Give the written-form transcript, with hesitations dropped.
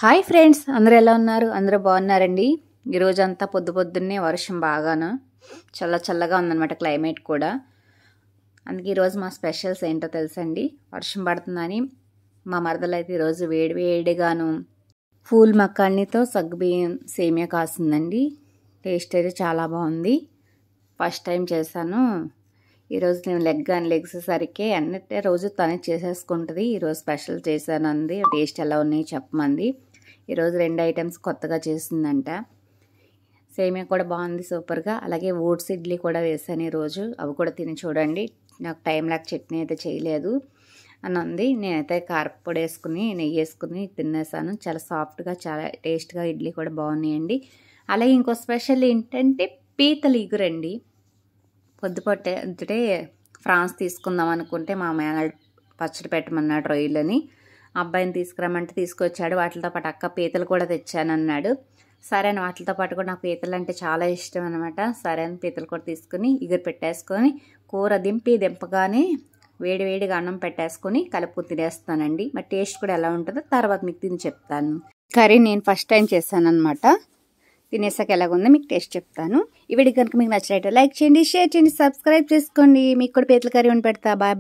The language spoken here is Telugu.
హాయ్ ఫ్రెండ్స్, అందరూ ఎలా ఉన్నారు? అందరూ బాగున్నారండి. ఈరోజంతా పొద్దున్నే వర్షం బాగాను చల్లగా ఉందన్నమాట క్లైమేట్ కూడా. అందుకే ఈరోజు మా స్పెషల్స్ ఏంటో తెలుసండి. వర్షం పడుతుందని మా మరదలు అయితే ఈరోజు వేడిగాను ఫూల్ మక్కాణితో సగ్గుబియ్యం సేమియా కాసిందండి. టేస్ట్ అయితే చాలా బాగుంది. ఫస్ట్ టైం చేశాను. ఈరోజు నేను లెగ్సేసరికి అన్నిటే రోజు తనే చేసేసుకుంటుంది. ఈరోజు స్పెషల్ చేశాను అంది. టేస్ట్ ఎలా ఉన్నాయి చెప్పమంది. ఈరోజు 2 ఐటమ్స్ కొత్తగా చేసిందంట. సేమియా కూడా బాగుంది సూపర్గా. అలాగే ఓట్స్ ఇడ్లీ కూడా వేసాను ఈరోజు. అవి కూడా తిని చూడండి. నాకు టైం లేక చట్నీ అయితే చేయలేదు అని అంది. నేనైతే కారపొడి వేసుకుని నెయ్యి వేసుకుని తినేసాను. చాలా సాఫ్ట్గా చాలా టేస్ట్గా ఇడ్లీ కూడా బాగున్నాయండి. అలాగే ఇంకో స్పెషల్ ఏంటంటే పీతల ఇగురండి. పొద్దుటే ఫ్రాన్స్ తీసుకుందాం అనుకుంటే మా మేనల్డ్ పచ్చడి పెట్టమన్నాడు రొయ్యలని. అబ్బాయిని తీసుకురమ్మంటే తీసుకొచ్చాడు. వాటితో పాటు అక్క పీతలు కూడా తెచ్చానన్నాడు. సరే అని వాటితో పాటు కూడా నాకు పీతలు అంటే చాలా ఇష్టం అనమాట. సరే అని పీతలు కూడా తీసుకుని ఇగురు పెట్టేసుకొని కూర దింపగానే వేడిగా అన్నం పెట్టేసుకొని కలుపు తినేస్తానండి. మరి టేస్ట్ కూడా ఎలా ఉంటుందో తర్వాత మీకు తిని చెప్తాను. కర్రీ నేను ఫస్ట్ టైం చేశాను అనమాట. తినేసాక ఎలాగుందో మీకు టేస్ట్ చెప్తాను. ఈ వీడియో కనుక మీకు నచ్చినట్లయితే లైక్ చేయండి, షేర్ చేయండి, సబ్స్క్రైబ్ చేసుకోండి. మీకు కూడా పీతల కర్రీ వండి పెడతా. బాయ్.